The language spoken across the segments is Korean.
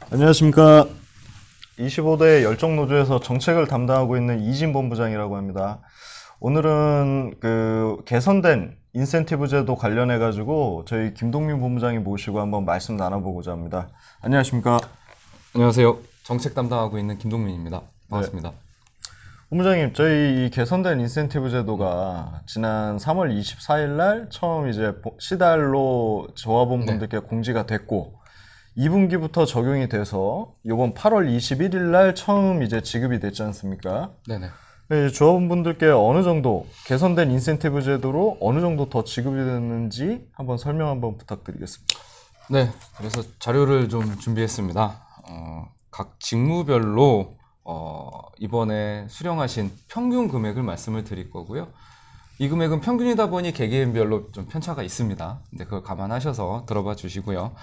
안녕하십니까. 25대 열정노조에서 정책을 담당하고 있는 이진 본부장이라고 합니다. 오늘은 그 개선된 인센티브 제도 관련해 가지고 저희 김동민 본부장이 모시고 한번 말씀 나눠보고자 합니다. 안녕하십니까. 안녕하세요. 정책 담당하고 있는 김동민입니다. 네. 반갑습니다. 본부장님, 저희 이 개선된 인센티브 제도가 지난 3월 24일 날 처음 이제 시달로 조합원 네. 분들께 공지가 됐고 2분기부터 적용이 돼서 이번 8월 21일 날 처음 이제 지급이 됐지 않습니까? 네네. 네, 조합원분들께 어느 정도 개선된 인센티브 제도로 어느 정도 더 지급이 됐는지 한번 설명 한번 부탁드리겠습니다. 네. 그래서 자료를 좀 준비했습니다. 각 직무별로 이번에 수령하신 평균 금액을 말씀을 드릴 거고요. 이 금액은 평균이다 보니 개개인별로 좀 편차가 있습니다. 근데 그걸 감안하셔서 들어봐 주시고요.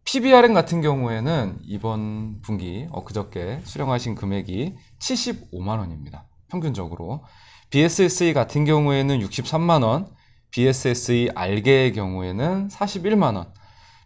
PBRN 같은 경우에는 이번 분기 그저께 수령하신 금액이 75만 원입니다. 평균적으로. BSSE 같은 경우에는 63만 원, BSSE 알게의 경우에는 41만 원,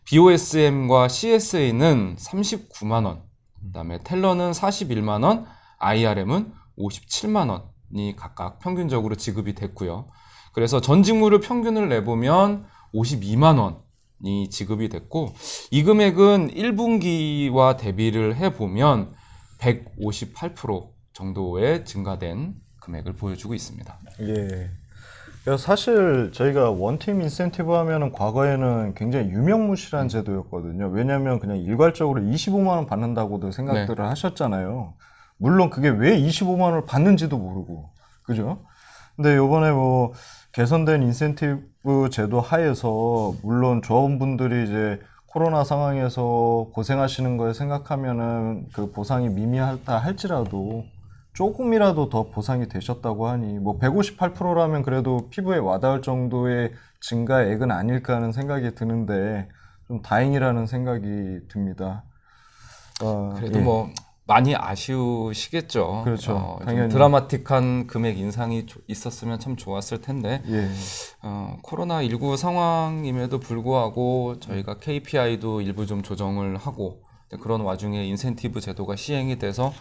BOSM과 CSA는 39만 원, 그다음에 텔러는 41만 원, IRM은 57만 원이 각각 평균적으로 지급이 됐고요. 그래서 전 직무를 평균을 내보면 52만 원이 지급이 됐고, 이 금액은 1분기와 대비를 해보면 158% 정도의 증가된 금액을 보여주고 있습니다. 예. 그래서 사실 저희가 원팀 인센티브 하면은 과거에는 굉장히 유명무실한 제도였거든요. 왜냐면 그냥 일괄적으로 25만 원 받는다고도 생각들을 하셨잖아요. 물론 그게 왜 25만 원을 받는지도 모르고. 그죠? 근데 요번에 뭐 개선된 인센티브 제도 하에서 물론 조합원분들이 이제 코로나 상황에서 고생하시는 걸 생각하면은 그 보상이 미미하다 할지라도 조금이라도 더 보상이 되셨다고 하니 뭐 158%라면 그래도 피부에 와닿을 정도의 증가액은 아닐까 하는 생각이 드는데 좀 다행이라는 생각이 듭니다. 그래도 예. 뭐 많이 아쉬우시겠죠. 그렇죠. 좀 당연히. 드라마틱한 금액 인상이 있었으면 참 좋았을 텐데, 예. 코로나19 상황임에도 불구하고 저희가 KPI도 일부 좀 조정을 하고, 그런 와중에 인센티브 제도가 시행이 돼서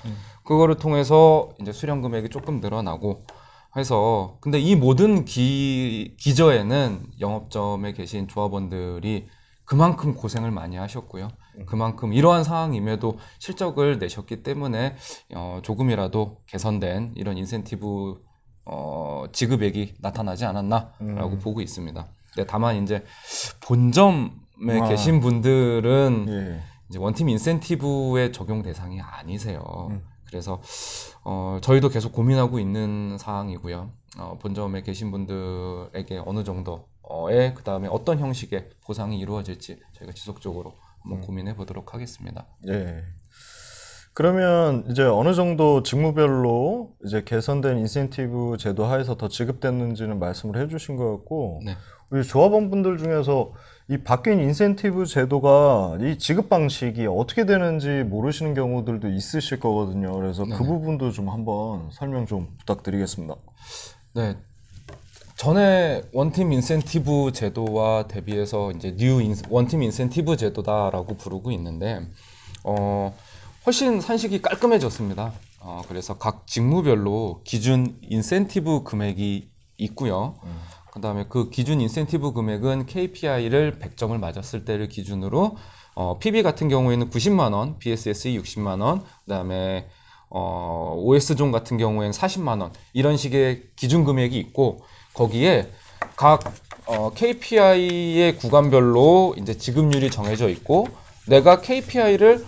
그거를 통해서 이제 수령 금액이 조금 늘어나고 해서, 근데 이 모든 기저에는 영업점에 계신 조합원들이 그만큼 고생을 많이 하셨고요. 그만큼 이러한 상황임에도 실적을 내셨기 때문에 조금이라도 개선된 이런 인센티브 지급액이 나타나지 않았나라고 보고 있습니다. 근데 다만 이제 본점에 아. 계신 분들은 예. 이제 원팀 인센티브의 적용 대상이 아니세요. 그래서 저희도 계속 고민하고 있는 사항이고요. 본점에 계신 분들에게 어느 정도의 그다음에 어떤 형식의 보상이 이루어질지 저희가 지속적으로 한번 고민해 보도록 하겠습니다. 예. 그러면 이제 어느 정도 직무별로 이제 개선된 인센티브 제도 하에서 더 지급됐는지는 말씀을 해주신 것 같고, 네. 우리 조합원분들 중에서 이 바뀐 인센티브 제도가 이 지급 방식이 어떻게 되는지 모르시는 경우들도 있으실 거거든요. 그래서 그 네네. 부분도 좀 한번 설명 좀 부탁드리겠습니다. 네. 전에 원팀 인센티브 제도와 대비해서 이제 원팀 인센티브 제도다라고 부르고 있는데 훨씬 산식이 깔끔해졌습니다. 그래서 각 직무별로 기준 인센티브 금액이 있고요. 그다음에 그 기준 인센티브 금액은 KPI를 100점을 맞았을 때를 기준으로 PB 같은 경우에는 90만 원, BSSE 60만 원, 그다음에 OS존 같은 경우에는 40만 원 이런 식의 기준 금액이 있고 거기에 각 KPI의 구간별로 이제 지급률이 정해져 있고 내가 KPI를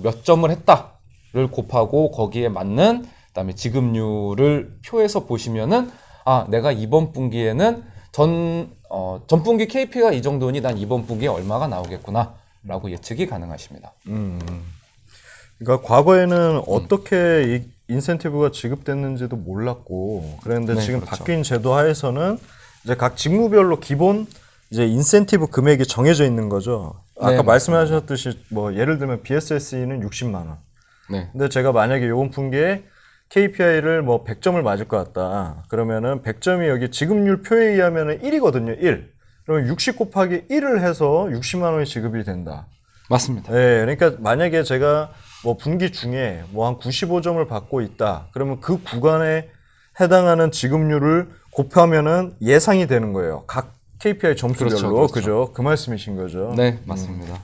몇 점을 했다를 곱하고 거기에 맞는 그다음에 지급률을 표에서 보시면은 내가 이번 분기에는 전 분기 KPI가 이 정도니 난 이번 분기에 얼마가 나오겠구나 라고 예측이 가능하십니다. 그러니까 과거에는 어떻게 이 인센티브가 지급됐는지도 몰랐고 그랬는데 네, 지금 그렇죠. 바뀐 제도 하에서는 이제 각 직무별로 기본 이제 인센티브 금액이 정해져 있는 거죠. 아까 네, 말씀하셨듯이 뭐 예를 들면 BSSE는 60만 원. 네. 근데 제가 만약에 이번 분기에 KPI를 뭐 100점을 맞을 것 같다. 그러면은 100점이 여기 지급률 표에 의하면은 1이거든요. 1. 그러면 60 곱하기 1을 해서 60만 원이 지급이 된다. 맞습니다. 예, 그러니까 만약에 제가 뭐 분기 중에 뭐 한 95점을 받고 있다. 그러면 그 구간에 해당하는 지급률을 곱하면은 예상이 되는 거예요. 각 KPI 점수별로. 그렇죠, 그렇죠. 그죠? 그 말씀이신 거죠. 네, 맞습니다.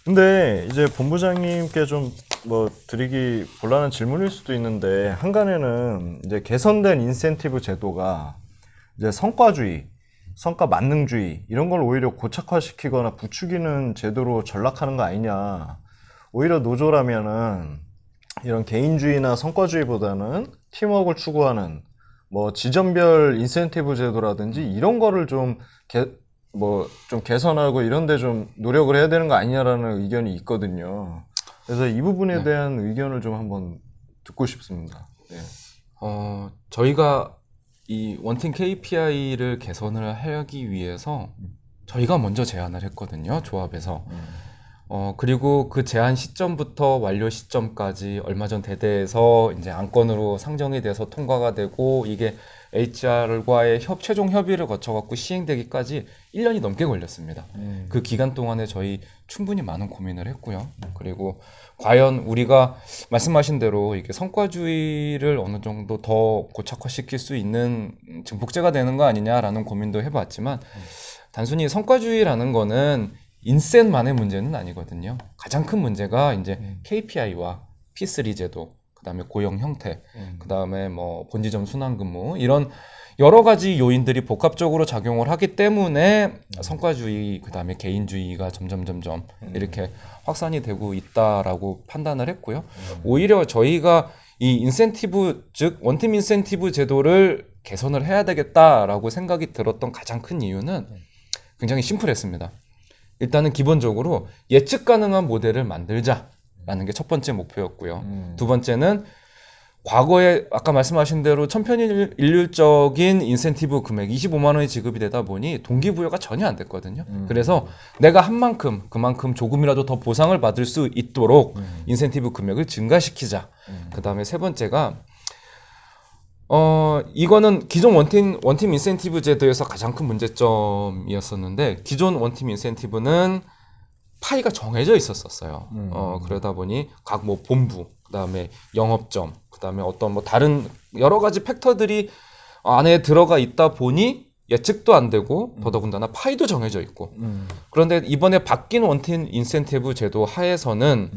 근데 이제 본부장님께 좀 뭐 드리기 곤란한 질문일 수도 있는데 한간에는 이제 개선된 인센티브 제도가 이제 성과주의, 성과 만능주의 이런 걸 오히려 고착화시키거나 부추기는 제도로 전락하는 거 아니냐. 오히려 노조라면은 이런 개인주의나 성과주의보다는 팀워크를 추구하는 뭐 지점별 인센티브 제도라든지 이런 거를 좀 개선하고 이런 데 좀 노력을 해야 되는 거 아니냐라는 의견이 있거든요. 그래서 이 부분에 네. 대한 의견을 좀 한번 듣고 싶습니다. 네. 저희가 이 원팀 KPI를 개선을 하기 위해서 저희가 먼저 제안을 했거든요, 조합에서. 그리고 그 제안 시점부터 완료 시점까지 얼마 전 대대에서 이제 안건으로 상정이 돼서 통과가 되고 이게 HR과의 최종 협의를 거쳐갖고 시행되기까지 1년이 넘게 걸렸습니다. 그 기간 동안에 저희 충분히 많은 고민을 했고요. 그리고 과연 우리가 말씀하신 대로 이게 성과주의를 어느 정도 더 고착화시킬 수 있는 증폭제가 되는 거 아니냐라는 고민도 해봤지만 단순히 성과주의라는 거는 인센만의 문제는 아니거든요. 가장 큰 문제가 이제 KPI와 P3 제도, 그다음에 고용 형태, 그다음에 뭐 본지점 순환근무 이런 여러 가지 요인들이 복합적으로 작용을 하기 때문에 성과주의, 그다음에 개인주의가 점점 이렇게 확산이 되고 있다라고 판단을 했고요. 오히려 저희가 이 인센티브, 즉 원팀 인센티브 제도를 개선을 해야 되겠다라고 생각이 들었던 가장 큰 이유는 굉장히 심플했습니다. 일단은 기본적으로 예측 가능한 모델을 만들자라는 게 첫 번째 목표였고요. 두 번째는 과거에 아까 말씀하신 대로 천편일률적인 인센티브 금액 25만 원이 지급이 되다 보니 동기부여가 전혀 안 됐거든요. 그래서 내가 한 만큼 그만큼 조금이라도 더 보상을 받을 수 있도록 인센티브 금액을 증가시키자. 그다음에 세 번째가 이거는 기존 원팀 인센티브 제도에서 가장 큰 문제점이었었는데, 기존 원팀 인센티브는 파이가 정해져 있었어요. 그러다 보니 각 뭐 본부, 그다음에 영업점, 그다음에 어떤 뭐 다른 여러 가지 팩터들이 안에 들어가 있다 보니 예측도 안 되고 더더군다나 파이도 정해져 있고. 그런데 이번에 바뀐 원팀 인센티브 제도 하에서는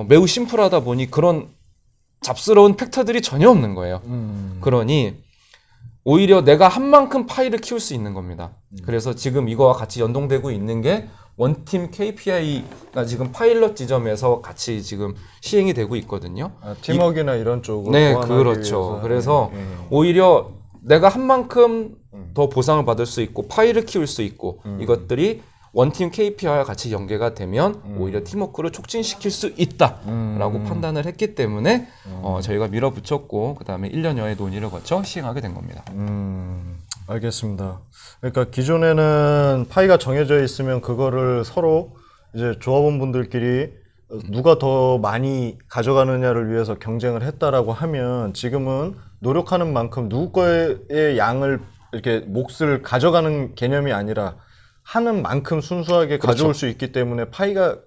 매우 심플하다 보니 그런 잡스러운 팩터들이 전혀 없는 거예요. 그러니 오히려 내가 한 만큼 파이를 키울 수 있는 겁니다. 그래서 지금 이거와 같이 연동되고 있는 게 원팀 KPI가 지금 파일럿 지점에서 같이 지금 시행이 되고 있거든요. 팀워크나 이런 쪽으로. 네, 그렇죠. 위해서. 그래서 오히려 내가 한 만큼 더 보상을 받을 수 있고 파이를 키울 수 있고 이것들이 원팀 KPI와 같이 연계가 되면 오히려 팀워크를 촉진시킬 수 있다라고 판단을 했기 때문에 저희가 밀어붙였고 그 다음에 1년여의 논의를 거쳐 시행하게 된 겁니다. 알겠습니다. 그러니까 기존에는 파이가 정해져 있으면 그거를 서로 이제 조합원분들끼리 누가 더 많이 가져가느냐를 위해서 경쟁을 했다라고 하면 지금은 노력하는 만큼 누구 거의 양을 이렇게 몫을 가져가는 개념이 아니라 하는 만큼 순수하게 그렇죠. 가져올 수 있기 때문에 파이가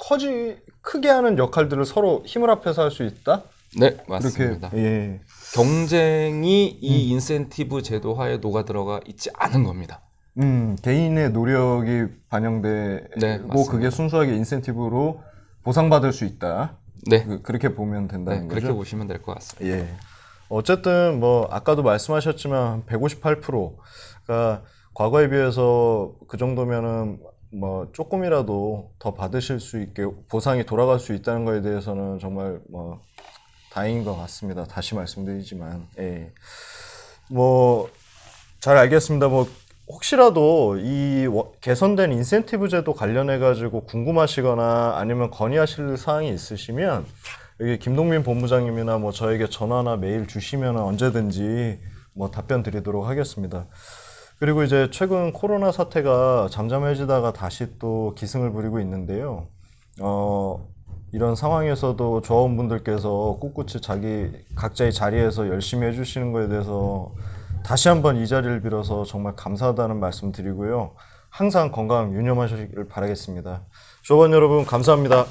크게 하는 역할들을 서로 힘을 합해서 할 수 있다? 네, 맞습니다. 그렇게, 예. 경쟁이 이 인센티브 제도화에 녹아 들어가 있지 않은 겁니다. 개인의 노력이 반영되고 네, 맞습니다. 그게 순수하게 인센티브로 보상받을 수 있다. 네, 그렇게 보면 된다는 네, 거죠. 그렇게 보시면 될 것 같습니다. 예. 어쨌든 뭐 아까도 말씀하셨지만 158%가 과거에 비해서 그 정도면은 뭐 조금이라도 더 받으실 수 있게 보상이 돌아갈 수 있다는 거에 대해서는 정말 뭐 다행인 것 같습니다. 다시 말씀드리지만, 예. 뭐 잘 알겠습니다. 뭐 혹시라도 이 개선된 인센티브 제도 관련해 가지고 궁금하시거나 아니면 건의하실 사항이 있으시면 여기 김동민 본부장님이나 뭐 저에게 전화나 메일 주시면 언제든지 뭐 답변 드리도록 하겠습니다. 그리고 이제 최근 코로나 사태가 잠잠해지다가 다시 또 기승을 부리고 있는데요. 이런 상황에서도 조합원분들께서 꿋꿋이 각자의 자리에서 열심히 해주시는 거에 대해서 다시 한번 이 자리를 빌어서 정말 감사하다는 말씀 드리고요. 항상 건강 유념하시길 바라겠습니다. 조원 여러분 감사합니다.